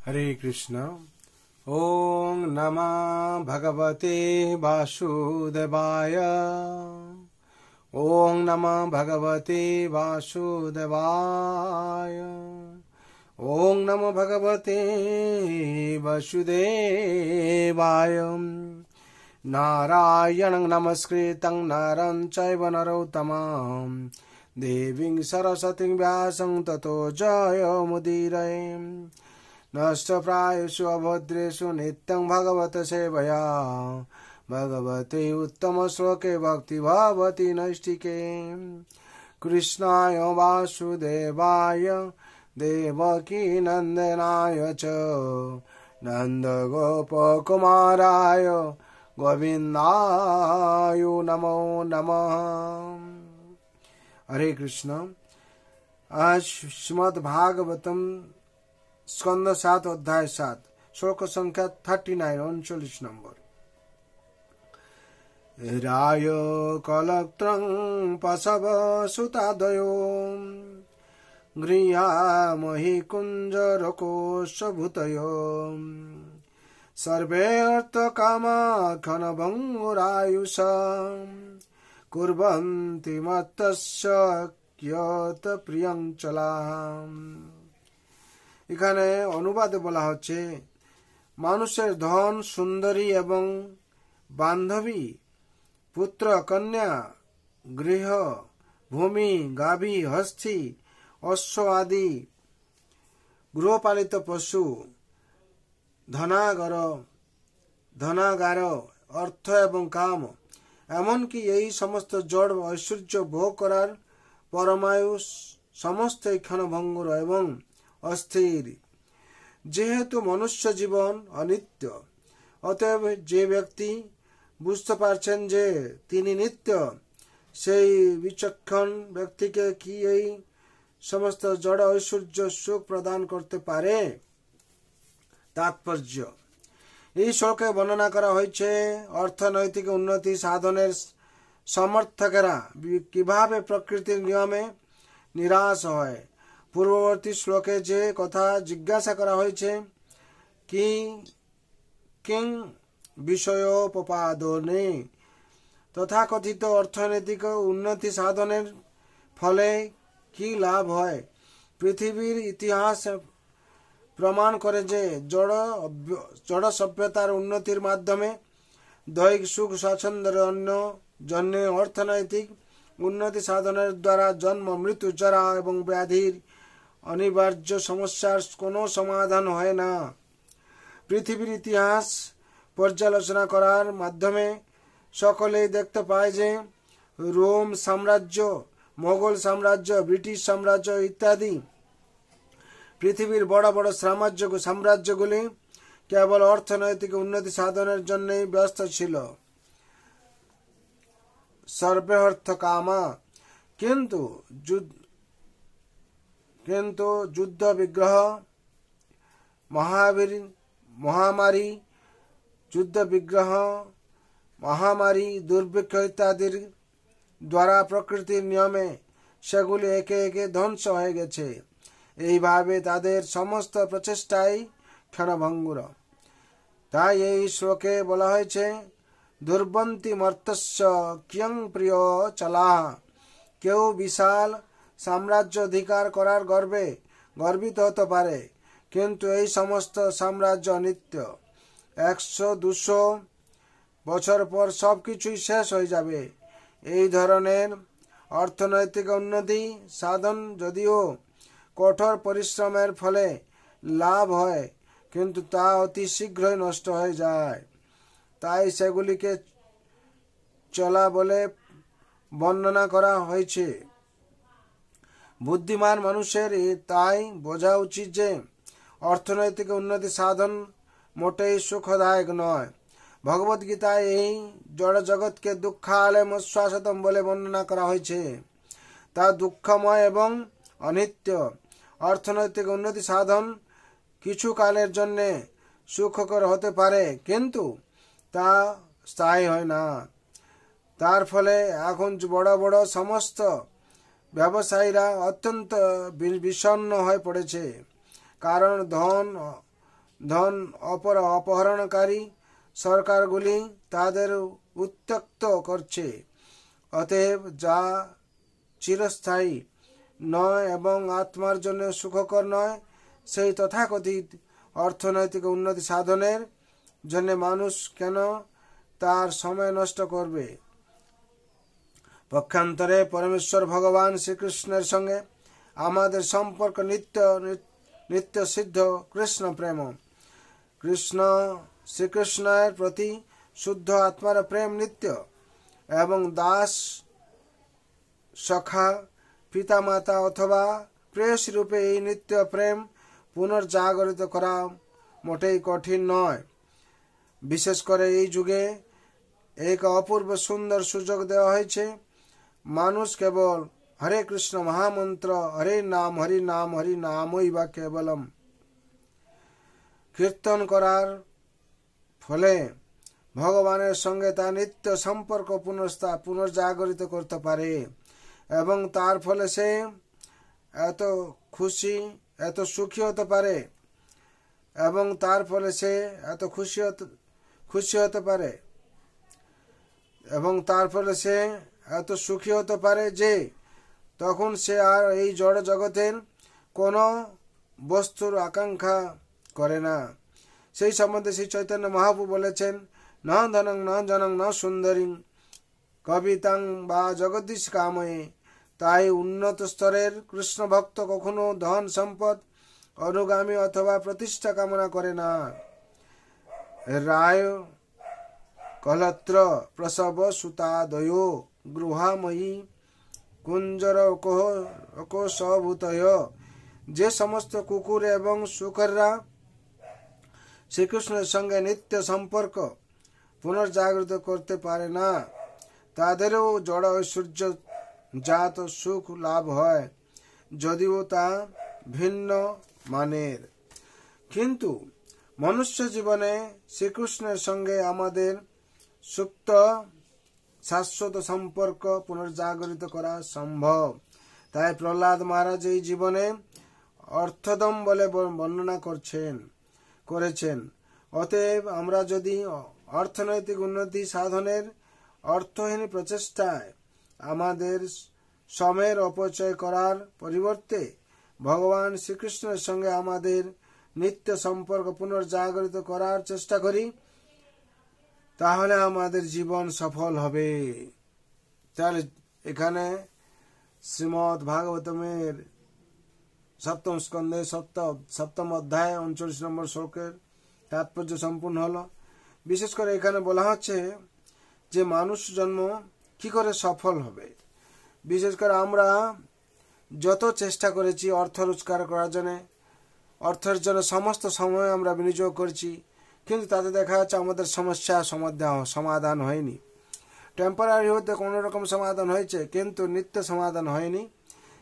हरे कृष्ण। ओम नमः भगवते वासुदेवाय। ओम नमः भगवते वासुदेवाय। ओम नमो भगवते वासुदेवाय। नारायणं नमस्कृतं नरं चैव नरोत्तमं देवीं सरस्वतीं व्यासं ततो जयमुदीरये। नष्टप्रायेषु अभद्रेषु नित्यं भगवत सेवया भगवते उत्तमश्लोके भक्तिर्भवति नैष्टिके। कृष्णाय वासुदेवाय देवकी नन्दनाय च नन्दगोपकुमाराय गोविन्दाय नमो नमः। हरे कृष्ण। आज श्रीमद् भागवतम स्कंद 7 अध्याय 7 श्लोक संख्या 39 39 नंबर। राय कलत्रं पशव सुतादयो गृह्यामहि कुञ्जरकोशभूतयो सर्वे अर्थकामा खनभङ्गुरायुष कुर्वन्ति मत्तस्य कियत् प्रियं चलाम्। এখানে অনুবাদে বলা হচ্ছে, মানুষের ধন, সুন্দরী এবং বান্ধবী, পুত্র কন্যা, গৃহ, ভূমি, গাভী, হস্তি, অশ্ব আদি গৃহপালিত পশু, ধনাগার, অর্থ এবং কাম, এমনকি এই সমস্ত জড় ঐশ্বর্য ভোগ করার পরমায়ু সমস্তই ক্ষণভঙ্গুর এবং অস্থির। যেহেতু মনুষ্য জীবন অনিত্য, অতএব যে ব্যক্তি বুঝতে পারছেন যে তিনি নিত্য, সেই বিচক্ষণ ব্যক্তিকে কি এই সমস্ত জড় ঐশ্বর্য সুখ প্রদান করতে পারে? তাৎপর্য: এই শ্লোকে বর্ণনা করা হয়েছে অর্থনৈতিক উন্নতি সাধনের সমর্থকেরা কিভাবে প্রকৃতির নিয়মে নিরাশ হয়। পূর্ববর্তী শ্লোকে যে কথা জিজ্ঞাসা করা হয়েছে, কিং বিষয়োপপাদনে, তথাকথিত অর্থনৈতিক উন্নতি সাধনের ফলে কি লাভ হয়। পৃথিবীর ইতিহাস প্রমাণ করে যে জড় সভ্যতার উন্নতির মাধ্যমে দৈহিক সুখ স্বাচ্ছন্দ্যের জন্য অর্থনৈতিক উন্নতি সাধনের দ্বারা জন্ম, মৃত্যু, জরা এবং ব্যাধির অনিবার্য সমস্যার কোনো সমাধান হয় না। পৃথিবীর ইতিহাস পর্যালোচনা করার মাধ্যমে সকলেই দেখতে পায় যে রোম সাম্রাজ্য, মোগল সাম্রাজ্য, ব্রিটিশ সাম্রাজ্য ইত্যাদি পৃথিবীর বড় বড় সাম্রাজ্যগুলি কেবল অর্থনৈতিক উন্নতি সাধনের জন্যই ব্যস্ত ছিল। সর্বে অর্থ কামা, কিন্তু যুদ্ধ, বিগ্রহ, মহামারী, দুর্ভিক্ষ ইত্যাদির দ্বারা প্রকৃতির নিয়মে সেগুলি একে একে ধ্বংস হয়ে গেছে। এইভাবে তাদের সমস্ত প্রচেষ্টাই ক্ষণভঙ্গুর। তাই এই শ্লোকে বলা হয়েছে, দুর্বন্তি মর্তস্য কিয়ং প্রিয় চলাহ। কেউ বিশাল সাম্রাজ্য অধিকার করার গর্বে গর্বিত হতে পারে, কিন্তু এই সমস্ত সাম্রাজ্য অনিত্য। 100-200 বছর পর সবকিছুই শেষ হয়ে যাবে। এই ধরনের অর্থনৈতিক উন্নতি সাধন যদিও কঠোর পরিশ্রমের ফলে লাভ হয়, কিন্তু তা অতি শীঘ্রই নষ্ট হয়ে যায়। তাই সেগুলিকে চলা বলে বর্ণনা করা হয়েছে। বুদ্ধিমান মানুষের তাই বোঝা উচিত যে অর্থনৈতিক উন্নতি সাধন মোটেই সুখদায়ক নয়। ভগবদ্গীতায় এই জড় জগৎকে দুঃখালয় মশ্বাসতম বলে বর্ণনা করা হয়েছে। তা দুঃখময় এবং অনিত্য। অর্থনৈতিক উন্নতি সাধন কিছু কালের জন্য সুখকর হতে পারে, কিন্তু তা স্থায়ী হয় না। তার ফলে এখন বড় বড় সমস্ত ব্যবসায়ীরা অত্যন্ত বিষণ্ণ হয়ে পড়েছে, কারণ ধন ধন অপহরণকারী সরকারগুলি তাদের উত্ত্যক্ত করছে। অতএব যা চিরস্থায়ী নয় এবং আত্মার জন্য সুখকর নয়, সেই তথাকথিত অর্থনৈতিক উন্নতি সাধনের জন্য মানুষ কেন তার সময় নষ্ট করবে? পক্ষান্তরে পরমেশ্বর ভগবান শ্রীকৃষ্ণের সঙ্গে আমাদের সম্পর্ক নিত্য সিদ্ধ কৃষ্ণ প্রেম। শ্রীকৃষ্ণের প্রতি শুদ্ধ আত্মার প্রেম নিত্য এবং দাস, সখা, পিতামাতা অথবা প্রেয়সী রূপে এই নিত্য প্রেম পুনর্জাগরিত করা মোটেই কঠিন নয়। বিশেষ করে এই যুগে এক অপূর্ব সুন্দর সুযোগ দেওয়া হয়েছে। মানুষ কেবল হরে কৃষ্ণ মহামন্ত্র হরে নাম হরি নাম হরি নামই বা কেবলম কীর্তন করার ফলে ভগবানের সঙ্গে তার নিত্য সম্পর্ক পুনর্জাগরিত করতে পারে এবং তার ফলে সে এত সুখী হতে পারে এবং তার ফলে সে এত খুশি হতে পারে এবং তার ফলে সে এত সুখী হতে পারে যে তখন সে আর এই জড় জগতের কোনো বস্তুর আকাঙ্ক্ষা করে না। সেই সম্বন্ধে শ্রী চৈতন্য মহাপ্রভু বলেছেন, ন ধনং ন জনং ন সুন্দরী কবিতাং বা জগদীশ কাময়ে। তাই উন্নত স্তরের কৃষ্ণ ভক্ত কখনো ধন সম্পদ, অনুগামী অথবা প্রতিষ্ঠা কামনা করে না। রায় কলত্র প্রসব সুতাদয় গৃহাময়ী কুঞ্জর কোশভূতয়। যে সমস্ত কুকুর এবং শুকররা শ্রীকৃষ্ণের সঙ্গে নিত্য সম্পর্ক পুনর্জাগৃত করতে পারে না, তাদেরও জড় ঐশ্বর্য জাত সুখ লাভ হয়, যদিও তা ভিন্ন মানের। কিন্তু মনুষ্য জীবনে শ্রীকৃষ্ণের সঙ্গে আমাদের সুপ্ত শাশ্বত সম্পর্ক পুনর্জাগরিত করা সম্ভব। তাই প্রহ্লাদ মহারাজ এই জীবনে অর্থদম বলে বর্ণনা করেছেন। অতএব আমরা যদি অর্থনৈতিক উন্নতি সাধনের অর্থহীন প্রচেষ্টায় আমাদের সময়ের অপচয় করার পরিবর্তে ভগবান শ্রীকৃষ্ণের সঙ্গে আমাদের নিত্য সম্পর্ক পুনর্জাগরিত করার চেষ্টা করি, তাহলে আমাদের জীবন সফল হবে। তাহলে এখানে শ্রীমদ ভাগবতমের সপ্তম স্কন্ধে সপ্তম অধ্যায় 39 নম্বর শ্লোকের তাৎপর্য সম্পূর্ণ হলো। বিশেষ করে এখানে বলা হচ্ছে যে মানুষ জন্ম কি করে সফল হবে। বিশেষ করে আমরা যত চেষ্টা করেছি অর্থ রোজগার করার জন্য, অর্থের জন্য সমস্ত সময় আমরা বিনিয়োগ করেছি, কিন্তু তাতে দেখা যাচ্ছে আমাদের সমস্যা সমাধান হয়নি। টেম্পোরারি হতে কোনো রকম সমাধান হয়েছে, কিন্তু নিত্য সমাধান হয়নি।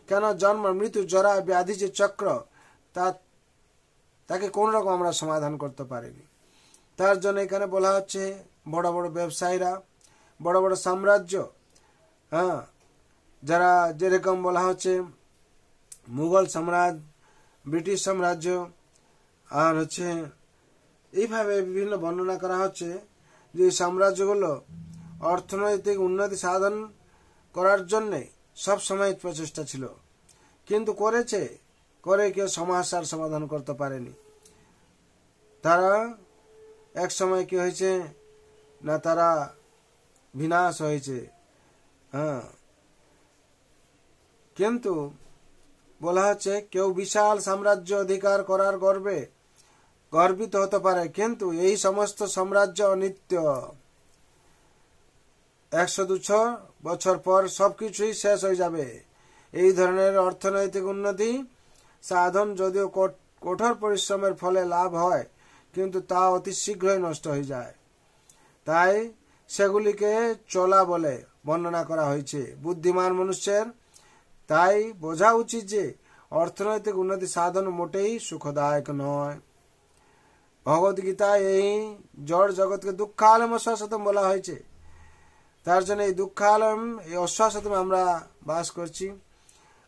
কেন? জন্ম মৃত্যু জরা ব্যাধি যে চক্র, তাকে কোনো রকম আমরা সমাধান করতে পারিনি। তার জন্য এখানে বলা হচ্ছে বড় বড় ব্যবসায়ীরা, বড় বড় সাম্রাজ্য, যারা যেরকম বলা হচ্ছে মুঘল সাম্রাজ্য, ব্রিটিশ সাম্রাজ্য, আর হচ্ছে এইভাবে বিভিন্ন বর্ণনা করা হচ্ছে যে সাম্রাজ্যগুলো অর্থনৈতিক উন্নতি সাধন করার জন্যে সব সময় প্রচেষ্টা ছিল, কিন্তু করে কেউ সমস্যার সমাধান করতে পারেনি। তারা এক সময় কি হয়েছে না, তারা বিনাশ হয়েছে। কিন্তু বলা হচ্ছে কেউ বিশাল সাম্রাজ্য অধিকার করার গর্বিত হতে পারে, কিন্তু এই সমস্ত সাম্রাজ্য অনিত্য। 100-200 বছর পর সবকিছুই শেষ হয়ে যাবে। এই ধরনের অর্থনৈতিক উন্নতি সাধন যদিও কঠোর পরিশ্রমের ফলে লাভ হয়, কিন্তু তা অতি শীঘ্রই নষ্ট হয়ে যায়। তাই সেগুলিকে চলা বলে বর্ণনা করা হয়েছে বুদ্ধিমান মানুষের। তাই বোঝা উচিত যে অর্থনৈতিক উন্নতি সাধন মোটেই সুখদায়ক নয়। ভগবদ্গীতায় এই জড় জগৎকে দুঃখালম অশ্বাসতম বলা হয়েছে। তার জন্য এই দুঃখালম, এই অশ্বাসতম আমরা বাস করছি।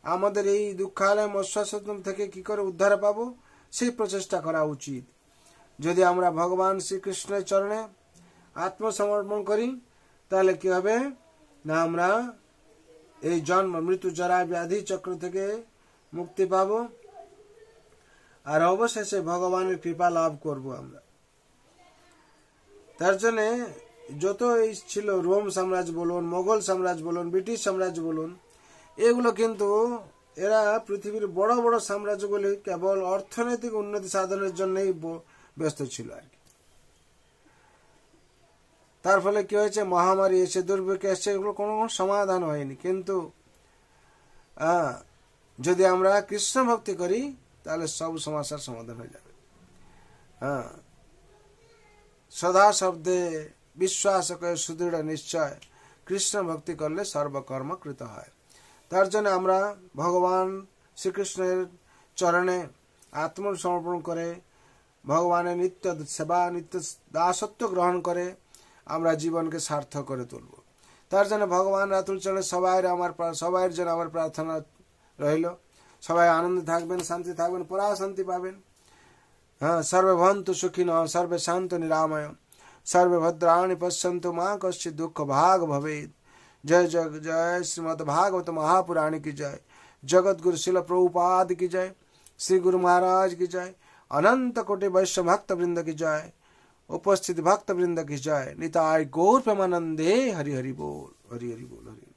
আমাদের এই দুঃখালম অশ্বাসতম থেকে কি করে উদ্ধার পাবো, সেই প্রচেষ্টা করা উচিত। যদি আমরা ভগবান শ্রীকৃষ্ণের চরণে আত্মসমর্পণ করি তাহলে কি হবে না আমরা এই জন্ম মৃত্যু জরা ব্যাধি চক্র থেকে মুক্তি পাব আর অবশেষে ভগবানের কৃপা লাভ করব আমরা। তার জন্য যত এই ছিল রোম সাম্রাজ্য বলুন, মোগল সাম্রাজ্য বলুন, ব্রিটিশ সাম্রাজ্য বলুন, এগুলো কিন্তু এরা পৃথিবীর বড় বড় সাম্রাজ্যগুলি কেবল অর্থনৈতিক উন্নতি সাধনের জন্যই ব্যস্ত ছিল আর কি। তার ফলে কি হয়েছে, মহামারী এসে, দুর্ভিক্ষ এসছে, এগুলো কোনো সমাধান হয়নি। কিন্তু যদি আমরা কৃষ্ণ ভক্তি করি তাহলে সব সমস্যার সমাধান হয়ে যাবে। সদা শব্দে বিশ্বাস করে সুদৃঢ় নিশ্চয়, কৃষ্ণ ভক্তি করলে সর্বকর্ম কৃত হয়। তার জন্য আমরা ভগবান শ্রীকৃষ্ণের চরণে আত্মসমর্পণ করে ভগবানের নিত্য সেবা, নিত্য দাসত্ব গ্রহণ করে আমরা জীবনকে সার্থক করে তুলব। তার জন্য ভগবান রাতুল চরণে সবাইয়ের জন্য আমার প্রার্থনা রইল। সবাই আনন্দে থাকবেন, শান্তি থাকবেন, পরা শান্তি পাবেন। সর্বে ভবন্তু সুখিনঃ, সর্বে শান্তু নিরাময়, সর্বে ভদ্রাণি পশ্যন্তু মা কশ্চিৎ দুঃখ ভাগ ভবেৎ। जय जय जय श्रीमद् भागवत महापुराण की जय, जगत गुरु शिल प्रभुपाद की जय, श्री गुरु महाराज की जय, अनंत कोटि वैष्णव भक्त वृंद की जय, उपस्थित भक्त वृंद की जय। निताय गौर प्रेमानंदे। हरि हरि बोल, हरि हरि बोल, हरि।